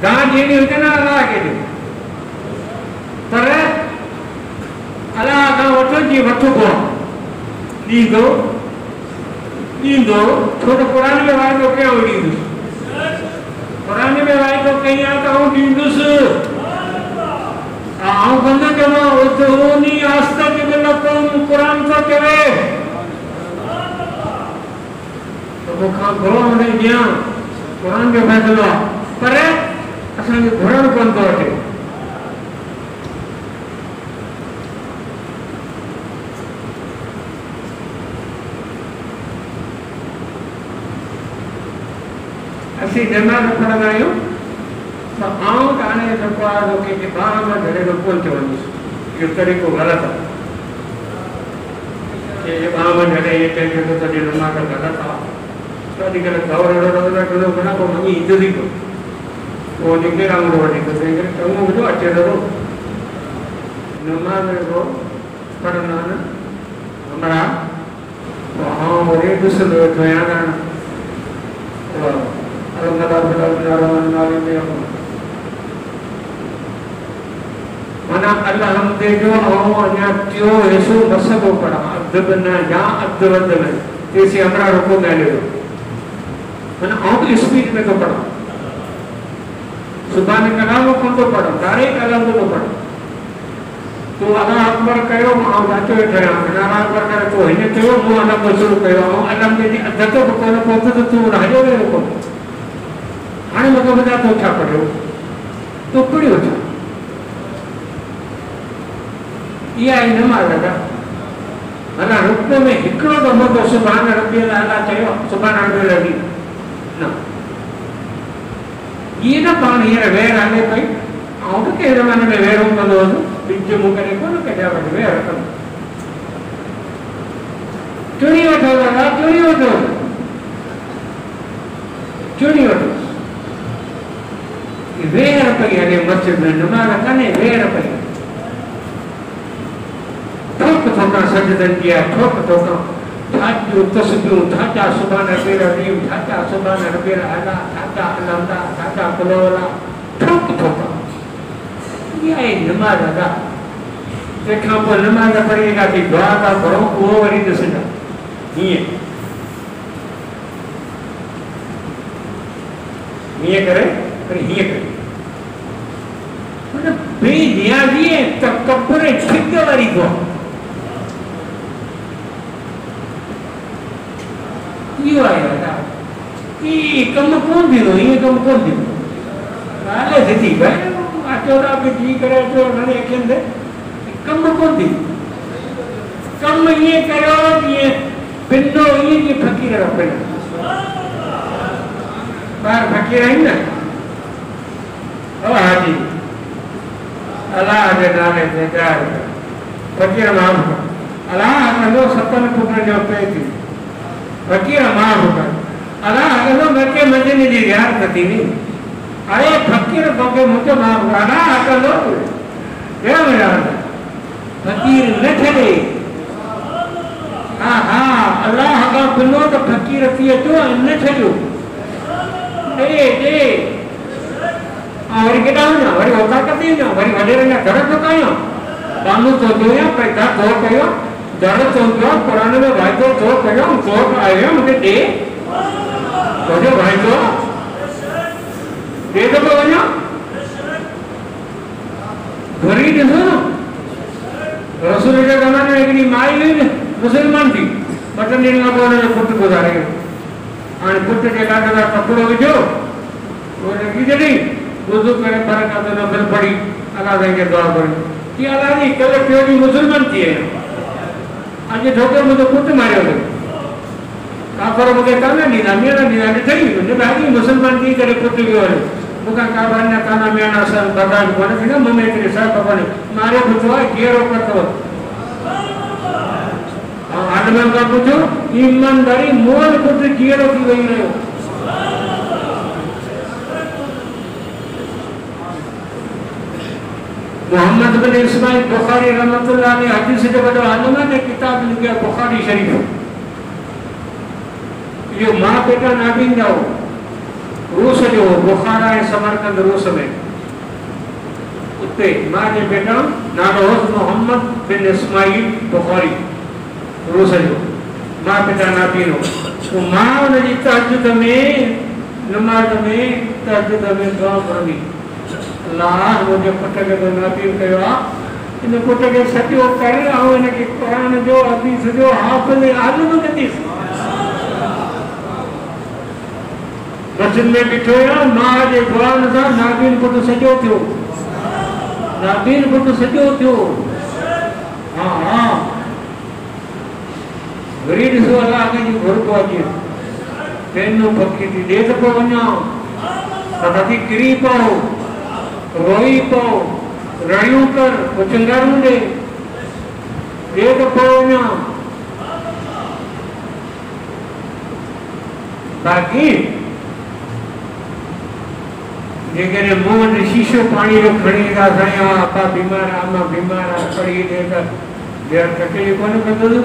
गां जेडी होते ना अल्लाह के दे पर अल्लाह का वठो जी वठो को दीदो दीदो थोड़ा कुरान में वायदो क्या हो दीदो कुरान में वायदो कहीं आता हूँ दीदुस आऊं बंदा करो उतोनी आस्था के बिना तुम कुरान तो करे तो वो खां घोड़ो ने दिया कुरान के फैसलो पर असन के घोड़ो कोन तो अटे असी दिमाग पढ़ंदा आहियूं तो आऊं काने जेको आहे लोके के ॿार में घणे जो कोन चवंदी इहो तरीक़ो ग़लति आहे कि ॿार में घणे ये कंहिंखे तो तॾहिं दिमाग़ ग़लति आहे तो अॼुकल्ह दौर अहिड़ो रहंदो आहे घणा को मञी इज़त ई कोन पोइ निकिरे वांगुरु वठी तो तंहिं करे चङो ॿुधो अचे थो नमाज़ को पढ़ंदा आहिनि हमारा तो आऊं वरी ॾिसंदो वेठो आहियां कान मना अल्लाह हम दे जो अन्या क्यों यीशु मसको पड़ा अद्ब न या अद्वत न जैसे हमरा रुको गाले दो मना आउट स्पीड में तो पड़ा सुभान कलाम को तो पड़ा तारे कलाम तो पड़ा तो अल्लाह अकबर कयो आउं जाचो ठया अल्लाह अकबर करे तो हिने कयो मो अल्लाह मसलो कयो अल्लाह दे अद्वत को कोन पहुंच तो तू राजो रे को हाणे मको बता तो छा पढ़ियो तो पढ़ियो छा इहा ई नमाज़ आहे अला रुकू में हिकिड़ो दफ़ो तो सुभान रब्बियल आला चयो सुभान रब्बियल अज़ीम न ये न पाण हींअर वेर हले पई ऐं त कंहिं ज़माने में वेर कंदो हुअसि ॿिज मूं करे कोन कढिया वटि वेर कंदो चुनी वठो दादा चुनी वठो चुनी वठो वेर पई हले मस्जिद में नमाज़ कने वेर पई ठोक ठोका सजदन किया ठोक ठोका ठाचू तस्बीहूं ठाचा सुभान रब्बियल अज़ीम ठाचा सुभान रब्बियल आला ठाचा अलहम्दा ठाचा कुलवला ठोक ठोका ये है नमाज अदा तंहिंखां पोइ नमाज पढ़ी का थी दुआ था पढ़ो उहो वरी ॾिसंदा हीअं हीअं करे वरी हीअं करे मतलब बेनियाज़ी तकब्बुर छिक वारी दुआ इहो आहे दादा ई कमु कोन थींदो ईअं कमु कोन थींदो ॻाल्हि सिधी भई अचो था बि जी करे अचो हाणे अखियुनि ते कमु कोन थींदो कमु ईअं करियो जीअं पिनो ईअं जीअं फ़क़ीर पिनो ॿार फ़क़ीर आहिनि न हा जी अलाह जे नाले ते ॻाल्हि फ़क़ीर माण्हू अलाह कंदो 7 पुटनि जो पे थी फ़क़ीर माण्हू कर अलाह कंदो मके मंझंदि जी रियाज़त थींदी अरे फ़क़ीर तोखे मुंहिंजो माण्हू अलाह कंदो कहिड़ो मज़ा फ़क़ीर न छॾे हा हा अलाह खां बिनो त फ़क़ीर थी अचो ऐं न छॾियो ॾे ॾे वरी केॾा वञा वरी औकात थी वञा वरी वॾेरनि जा दर चुकायां बानू थो या पैदा थो कयो दर थो कयो क़ुरान में वाइदो थो कयो थो आयो मूंखे ॾे तुंहिंजो वाइदो ॾे दफ़ो वञा वरी ॾिसो न रसूल जे ज़माने में हिकिड़ी माई हुई न मुसलमान थी 2 ॾींहंनि खां पोइ हुनजो पुटु गुज़ारे वियो हाणे पुट जे लाॾ लाइ कपिड़ो विझो उहो लॻी जॾहिं वुज़ू करे बरकत नफ़िल पढ़ी अलाह साईं खे दुआ पढ़ी कि अलाह जी कल्ह टियों ॾींहुं मुसलमान थी आहियां अॼु छोकिरो मुंहिंजो पुटु मारियो अथई काफ़र मूंखे कान ॾींदा मेणा ॾींदा ॾिठई मुंहिंजे भाॼी मुसलमान थी करे पुटु वियो हले मूंखां का अञा काना मेणा सर बर्दाश्त कोन्हे थींदा मूं में हिकिड़ी सर खपनि मारियो पुछो आहे कहिड़ो अथव ऐं आदमनि खां पुछो ईमानदारी मोहन पुटु कहिड़ो थी वेही रहियो मोहम्मद बिन इस्माइल बुखारी रहमतुल्लाह ने हदीस जो वॾो आलिम ने किताब लिखी आहे बुखारी शरीफ़ इहो मां पेटा नाबीन जाओ रूस जो बुखारा ऐं समरकंद रूस में उते मां जे बेटा नालो मोहम्मद बिन इस्माइल बुखारी रूस जो मां पिता नाबीनो तो मां उनजी तहज्जुद में नमाज में तहज्जुद में दुआ पढ़ंदी अल्लाह मुझे पुट खे तो नाबीन कयो आहे इन पुट खे सॼो कर ऐं इनखे क़ुरान जो हदीस जो हाफ़िज़ आलिम कंदीस मस्जिद में बीठो आहियां मां जे क़ुरान सां नाबीन पुट सॼो थियो नाबीन पुट सॼो थियो हा हा वरी ॾिसो अलाह कंहिंजी घुर थो अचे पेनू पखी थी ॾे त पोइ वञा तथी किरी पओ रोई पओ रड़ियूं कर पोइ चिंगारूं ॾे त पोइ वञा बाक़ी जेकॾहिं मूं वटि शीशो पाणी जो खणी ईंदा साईं आपा बीमार आहे मां बीमार आहे खणी ॾे त ॿीहर तकलीफ़ कोन कंदुसि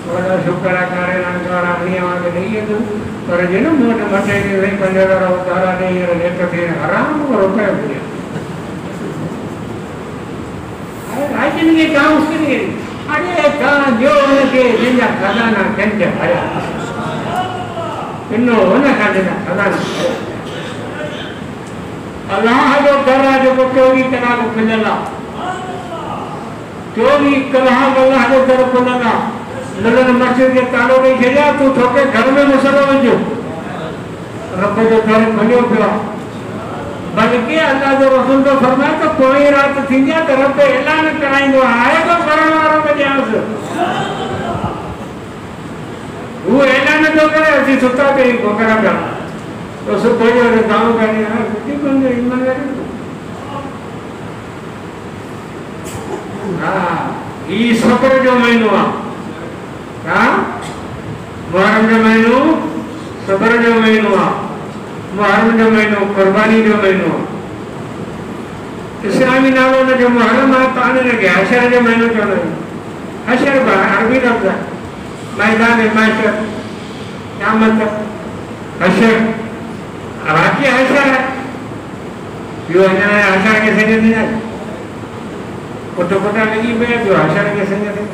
वॾा शुक्र आहे कारे रंग वारा हणी वांगुरु ॾेई वेंदुसि पर जे न मूं वटि मटे ॾे साईं 5000 उधारा ॾे हींअर नेट ते आराम रुपया मिलिया राज्यनि खे का मुश्किल अरे तव्हां ॾियो हुनखे जंहिंजा खज़ाना कंज भरिया किनो हुन खां जंहिंजा खज़ाना भरिया अल्लाह जो दर आहे जेको 24 कलाक खुलियल आहे 24 कलाक अल्लाह जो दर खुलियल आहे मिलन मस्जिद खे तालो ॾेई छॾिया तूं तोखे घर में मुसलो वञो रब जो दर खुलियो पियो आहे बल्कि अल्लाह जो रसूल तो फरमाए तो पोइ रात थींदी आहे त रब ऐलान कराईंदो आहे तो करण वारो खे ॾियांसि हू ऐलान थो करे असीं सुता पे घोकरा पिया तो सुबुह जो दाम करी सुठी कोन ईमानदारी हा ही सब्र जो महीनो आहे हा मुहर्रम जो महीनो सब्र जो महीनो आहे मुहर्रम जो महीनो कुर्बानी जो महीनो इस्लामी नालो न जो मुहर्रम आहे पाण हिनखे हशर जो महीनो चवंदा आहियूं हशर अरबी लफ़्ज़ आहे मैदान महशर क़यामत हशर वाक़ई हशर है ॿियो अञा हशर खे सॼो थी आहे पुट पुट लॻी पिया ॿियो हशर खे सॼो थी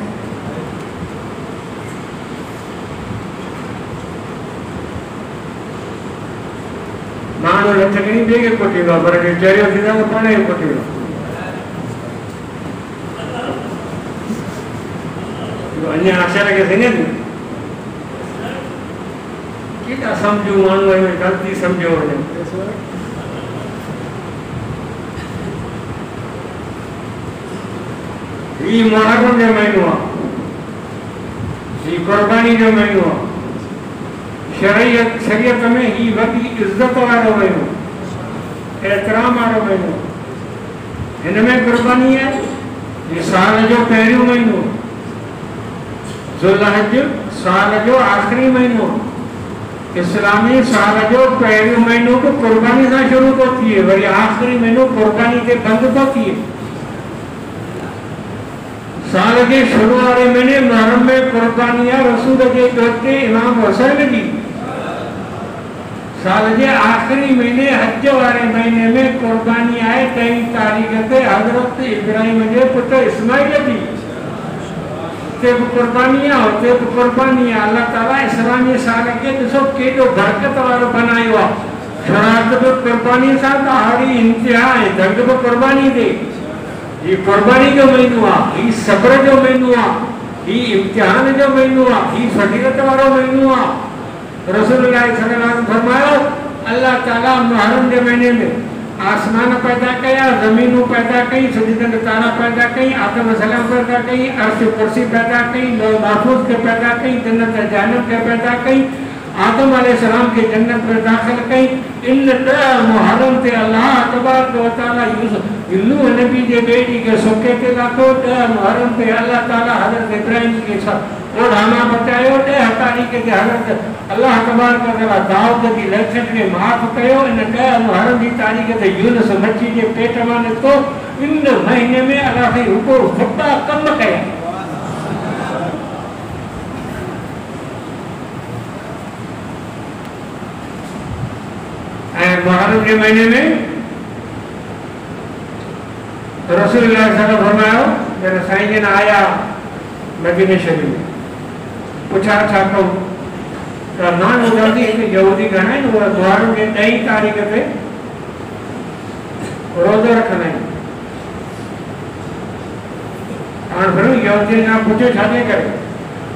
माण्हू लथ खणी ॿिए खे कुटींदो पर जे चरियो थींदो त पाण खे कुटींदो अञा हशर खे सॼो थी केॾा सम्झूं माण्हू आहियूं ग़लती सम्झो वञनि ही मुहर्रम जो महीनो आहे ही कुर्बानी जो महीनो आहे शरीयत में ही वॾी इज़त वारो महीनो एहतराम वारो महीनो हिन में कुर्बानी आहे ही साल जो पहिरियों महीनो ज़ुल्हज साल जो आख़िरी महीनो इस्लामी साल जो पहिरियों महीनो तो कुर्बानी सां शुरू थो थिए वरी आख़िरी महीनो कुर्बानी ते बंदि थो थिए साल के शुरू वाले महीने मुहर्रम में कुर्बानी आहे रसूल जे दोते इमाम हुसैन जी साल के आखिरी महीने हज वाले महीने में कुर्बानी आहे 23 तारीख़ ते हज़रत इब्राहिम जे पुट इस्माइल जी ते कुर्बानी आहे उते कुर्बानी आहे अल्लाह ताला इस्लामी साल के ॾिसो केॾो बरकत वारो बनायो आहे शरात बि कुर्बानी सां हरी इंतिहा आहे जंग बि कुर्बानी ते ये कुर्बानी जो महीनो आहे ही सब्र जो महीनो आहे ही इम्तिहान जो महीनो आहे ही फजीलत वारो महीनो आहे रसूलुल्लाह सल्लल्लाहु अलैहि वसल्लम फरमायो अल्लाह ताला मुहर्रम के महीने में आसमान पैदा कया ज़मीनूं पैदा कई सजदन तारा पैदा कई आदम सलाम पैदा कई अर्श कुर्सी पैदा कई लौह महफूज के पैदा कई जन्नत जहन्नम के पैदा कई आदम अलैहिस्सलाम के जन्नत में दाखिल कई इन मुहर्रम ते अल्लाह तबारक व तआला नूह नबी जे बेटी के सोके ते लाथो मुहर्रम ते अल्लाह ताला हज़रत इब्राहिम के ओढ़ाना बचायो 10 तारीख़ ते हज़रत अल्लाह तबारक व तआला दाऊद जी लखन में माफ़ कयो इन 10 मुहर्रम जी तारीख़ ते यूनुस मच्छी जे पेट मां निकितो इन महीने में अल्लाह खे रुको फटा कम कया मुहर्रम के महीने में रसूलुल्लाह सल्लल्लाहु अलैहि वसल्लम फरमायो मेरे साईं जन आया मदीने शरीफ में पूछा छा कहूं तो नान ॿुधंदी हिकु यहूदी घणा आहिनि उहे मुहर्रम जे 10 तारीख़ ते रोज़ो रखंदा आहिनि। हाणे फिर यहूदी खां पुछियो छाजे करे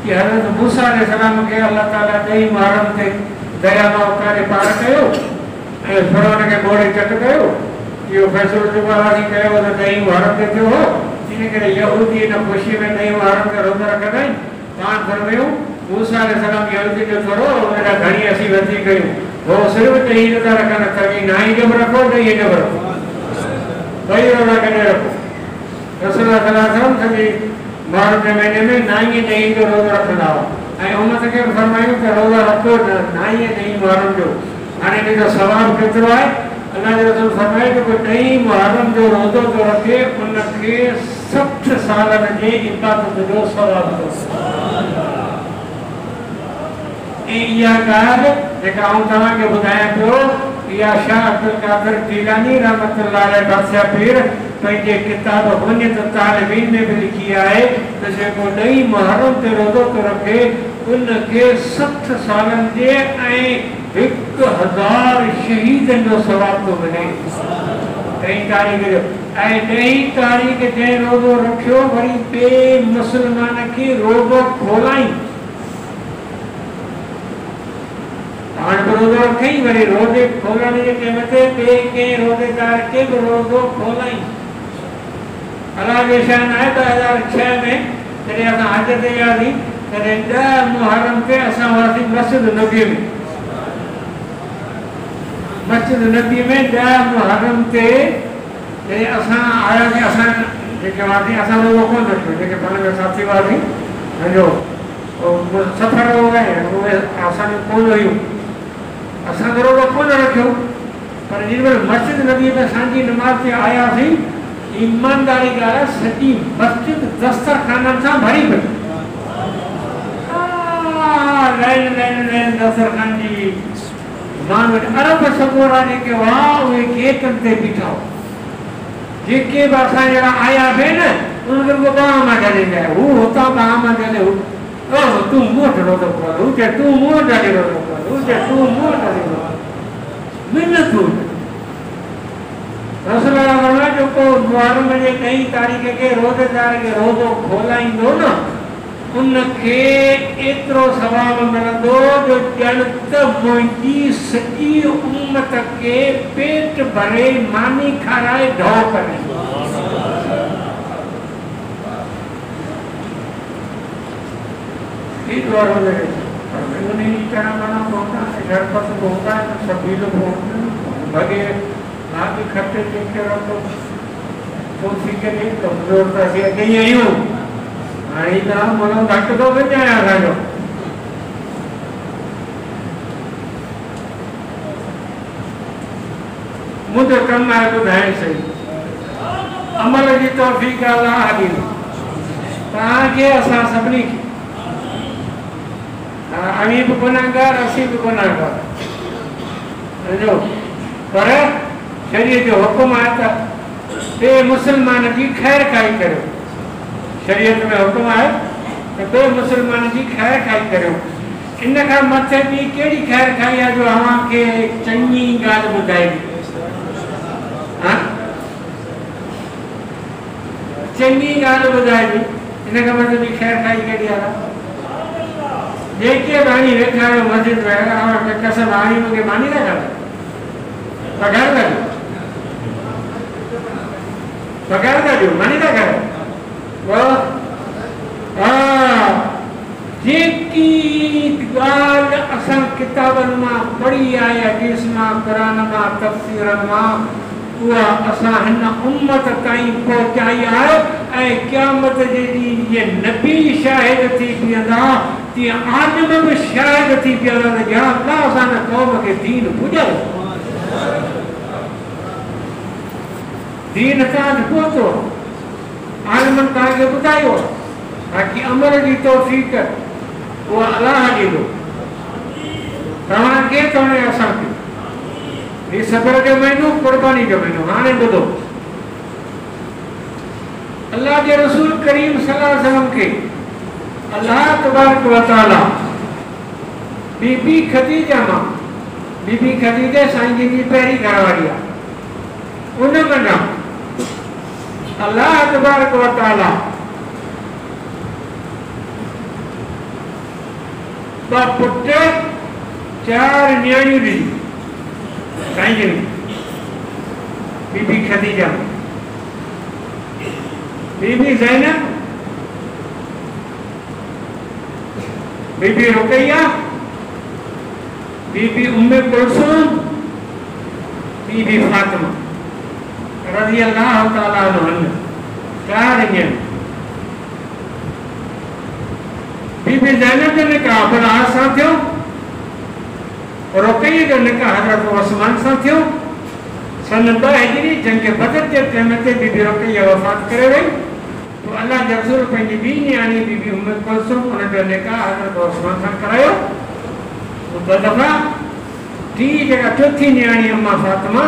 कि हज़रत मूसा अलैहिस्सलाम खे अल्लाह ताला 10 मुहर्रम ते दरिया करे पार कयो ऐं फिरौन खे ॿोड़े चट कयो। इहो फ़ैसिलो जेको अलाह कयो त 10 मुहर्रम ते थियो हो इन करे यहूदी इन ख़ुशी में 10 मुहर्रम ते रोज़ो रखंदा आहिनि। पाण फरमायूं मूसा अलैहिस्सलाम यहूदी जो थोरो हेॾा घणी असीं वरिती कयूं हो सिर्फ़ु 10 नथा रखनि तव्हां 9 जो बि रखो 10 जो बि रखो ॿई रोज़ा गॾु रखो। रसूलुल्लाह सल्लल्लाहु अलैहि वसल्लम सॼे मुहर्रम जे महीने में 9 10 जो रोज़ो रखंदा हुआ ऐं उम्मत खे बि फरमायूं त रोज़ा रखो 9 10 मुहर्रम जो। हाणे इन जो सवाबु केतिरो आहे अल्लाह जो रसूल फरमाए कि कोई 10 मुहर्रम जो रोज़ो थो रखे उनखे 60 सालनि जे इबादत जो सवाबु अथसि। ऐं इहा ॻाल्हि जेका आउं तव्हांखे ॿुधायां पियो इहा शाह अब्दुल कादिर जीलानी रहमतुल्लाह अलैह बादशाह पीर पंहिंजे किताब हुनियत तालिबीन में भी लिखी आहे त जेको 9 मुहर्रम ते रोज़ो थो रखे उनखे 60 सालनि जे ऐं 1000 शहीदनि जो सवाबु थो मिले। 10 तारीख़ जो ऐं 10 तारीख़ जंहिं रोज़ो रखियो वरी ॿिए मुस्लमान खे रोज़ो खोलाई हाणे बि रोज़ो रखई वरी रोज़े खोलण जे टाइम ते ॿिए कंहिं रोज़ेदार खे बि रोज़ो खोलाई। अलाह जो शान आहे 2006 में जॾहिं असां हज ते वियासीं तॾहिं 10 मुहर्रम ते असां हुआसीं मस्जिद नबी में। मस्जिद नबी में 10 मुहर्रम ते जॾहिं असां आयासीं असां जेके हुआसीं असां रोज़ो कोन रखियो जेके पाण में साथी हुआसीं पंहिंजो सफ़र हो गए उहे असांजो कोन हुयूं असां रोज़ो कोन रखियो पर जेॾी महिल मस्जिद नबी में असांजी नमाज़ ते आयासीं ईमानदारी ॻाल्हि सॼी मस्जिद दस्तरखाननि सां भरी पई लाइन दस्तरखान जी माण्हू अरब सगोरा जेके हुआ उहे गेटनि ते बीठा हुआ जेके बि असां जहिड़ा आया पिया न उनखे को ॿाह मां ॾियणु हू हुतां ॿाह मां ॾियणु तूं मूं वटि रोज़ो खोल हू चए तूं मूं वटि रोज़ो खोल हू चए तूं मूं वटि मिनतूं रसूलुल्लाह फरमाया जेको मुहर्रम जे 10 तारीख़ के रोज़ेदार खे रोज़ो खोलाईंदो न उनखे एतिरो सवाबु मिलंदो जो ॼण त मुंहिंजी सॼी उम्मत खे पेट भरे मानी खाराए ढो करे। आगे खट्टे देखे रखो तो ठीक है नहीं कमजोर था से नहीं आयो आई ना मनो घट तो बन जाया राजो मुझे कम है तो ध्यान से अमल की तौफीक अल्लाह दी ताके असा सबनी की अमी भी गुनाहगार असी भी गुनाहगार जो पर शरीयत जो हुकुम आहे त बे मुसलमान की खैर खाई करो शरीयत में हुकुम आहे त बे मुसलमान की खैर खाई करो इन का मथे भी केड़ी खैर खाई है जो अवां के चंगी गाल बुधाएगी हां चंगी गाल बुधाएगी इन का मतलब भी खैर खाई केड़ी है जेके बाणी वेठा मस्जिद में आवा कसम आणी के मानी ना कर पगार का पगार का जो मानी ना कर वो जेकी गाल असां किताबनि मां पढ़ी आहे हदीस मां कुरान मां तफ़सीर मां उहा असां हिन उम्मत ताईं पहुचाई आहे ऐं क़यामत जे ॾींहुं जीअं नबी शाहिद थी बीहंदा तीअं आलिम बि शाहिद थी बीहंदा त या अल्लाह असां हिन क़ौम खे दीन ॿुधायो दीन तव्हां पहुतो आलिमनि तव्हांखे ॿुधायो बाक़ी अमल जी तौफ़ीक़ उहा अलाह ॾींदो तव्हांखे त हाणे असांखे ये सबर जो महीनो कुर्बानी जो महीनो हाणे ॿुधो अल्लाह के रसूल करीम सल्लल्लाहु अलैहि वसल्लम के अल्लाह तबारक व तआला बीबी खदीजा मां बीबी खदीजा साईं जी पहिरीं घरवारी आहे उन मना अल्लाह तबारक व तआला ॿ पुट 4 न्याणियूं ॾिनी साईं जी बीबी खदीजा बीबी ज़ैनब बीबी रुकैया बीबी उम्मे कुलसूम बीबी फातिमा रज़ी अल्लाह तआला अन्हा 4 न्याणियूं बीबी ज़ैनब जो निकाह अबुल आस सां थियो रुकैया जो निकाह हज़रत उस्मान सां थियो सन 2 हिजरी जंग बदर के टाइम ते बीबी रुकैया वफ़ात करे वई तो अल्लाह के रसूल पंहिंजी ॿी न्याणी बीबी उम्मे कुलसूम उन जो निकाह हज़रत उस्मान सां करायो तो 2 दफ़ा टी जगह चौथी न्याणी अम्मा फातिमा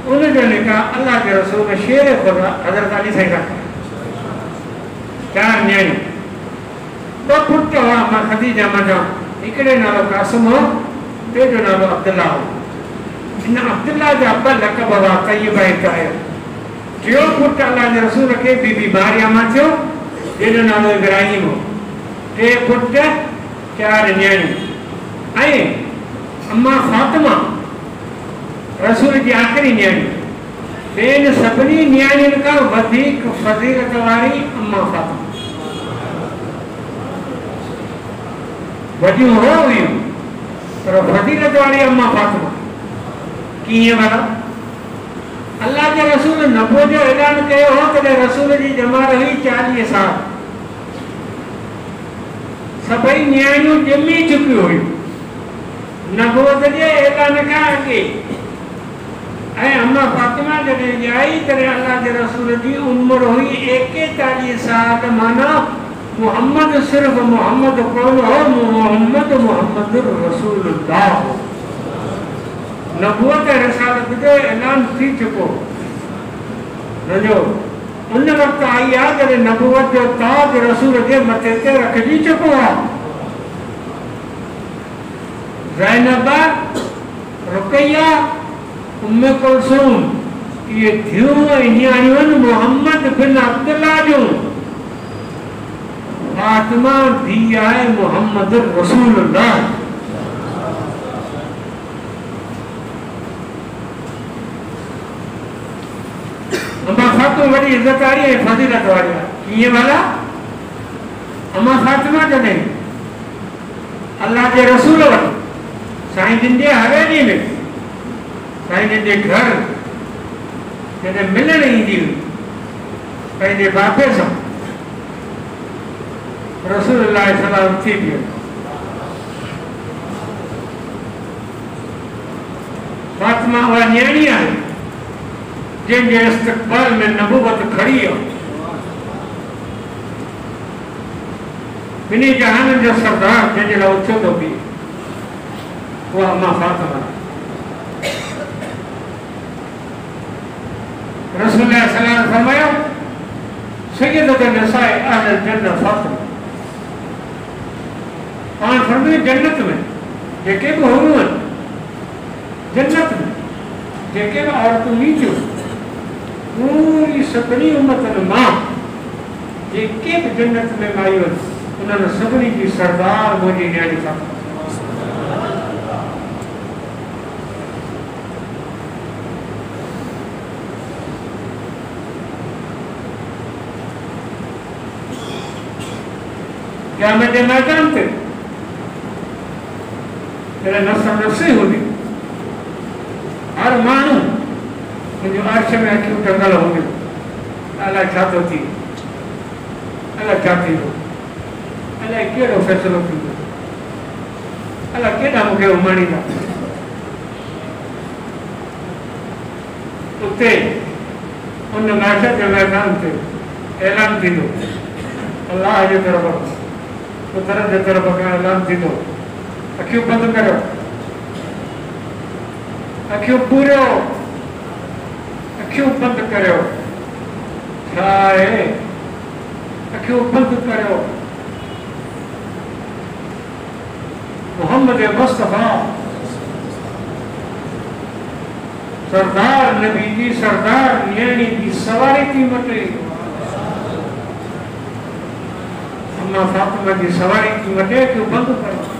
उन जो निकाह अल्लाह के रसूल शेर खुदा हज़रत अली साईं सां करायो 4 न्याणी 2 पुट हुआ अम्मा खदीजा मां जा हिकिड़े नालो कासिम हो ॿिए जो नालो अब्दुल्ला हो इन अब्दुल्ला जा 2 लक़ब हुआ तय्यबा ऐं ताहिर टियों पुट अल्लाह जे रसूल खे बीबी मारिया मां थियो जंहिंजो नालो इब्राहिम हो 3 पुट 4 न्याणियूं ऐं अम्मा फातिमा रसूल जी आख़िरी न्याणी ॿियनि सभिनी न्याणियुनि खां वधीक फज़ीलत वारी अम्मा फातिमा वॾियूं हो हुयूं पर फज़ीलत वारी अम्मा फातिमा कीअं वारा अल्लाह के रसूल नबो जो ऐलान कयो हो तॾहिं रसूल जी जमात हुई 40 साल सभई न्याणियूं ॼमी चुकियूं हुयूं नबूवत जे ऐलान खां अॻे ऐं अम्मा फातिमा जॾहिं ॼाई तॾहिं अल्लाह जे रसूल जी उमिरि हुई 41 साल माना मोहम्मद सिर्फ मोहम्मद कोन हो मोहम्मद रसूलुल्लाह हो नबूवत रिसालत जो ऐलान थी चुको जो उन वक़्तु आई आहे जॾहिं नबूवत जो ताज रसूल जे मथे ते रखिजी चुको आहे ज़ैनब रुकैया उम्मे कुलसूम ये थियूं न्याणियूं मोहम्मद बिन अब्दुल्ला जूं फातिमा धीउ आहे मोहम्मद रसूलुल्लाह अम्मा फातिमा बड़ी इज्जत वारी है फजीलत वारी है कीअं वाला अम्मा फातिमा जॾहिं अल्लाह के रसूल वटि साईं जिन जे हवेली में साईं जिन जे घर जॾहिं मिलण ईंदी हुई पंहिंजे बापे सां रसूलुल्लाह सलाम थी पियो फातिमा उहा न्याणी आहे जंहिंजे इस्तक़बाल में नबूवत खड़ी है बिनी जहान जो सरदार जंहिंजे लाइ उछो थो बीहे उहा अम्मा फातिमा रसूल सलाम फरमायो सय्यदतुन निसाए अहल जन्नत फातिमा पाण फरमायो जन्नत में जेके भी हुयूं जन्नत में जेके भी औरतूं नीचियूं पूरी सभिनी उम्मतनि मां जेके भी जन्नत में मायूं उन्हनि सभिनी जी सरदार मुंहिंजी न्याणी फातिमा क़यामत जे मैदान ते तेरे नफ़्से हुंदी हर माण्हू मुंहिंजो अर्श में अखियूं टंगल हूंदियूं अलाए छा थो थिए अलाए छा थींदो अलाए कहिड़ो फ़ैसिलो थींदो अलाए केॾा मूंखे उमाणींदा उते उन महशर जे मैदान ते ऐलान थींदो अल्लाह जे तरफ़ कुदरत जे तरफ़ खां ऐलान थींदो अखियूं बंदि करो अखियूं पूरियो, अखियूं बंद करियो, छा आहे अखियूं बंद करियो। मोहम्मद मुस्तफा सरदार नबी जी सरदार लेनी की सवारी थी मटे, अम्मा फातिमा की सवारी थी मटे, क्यों बंद करो।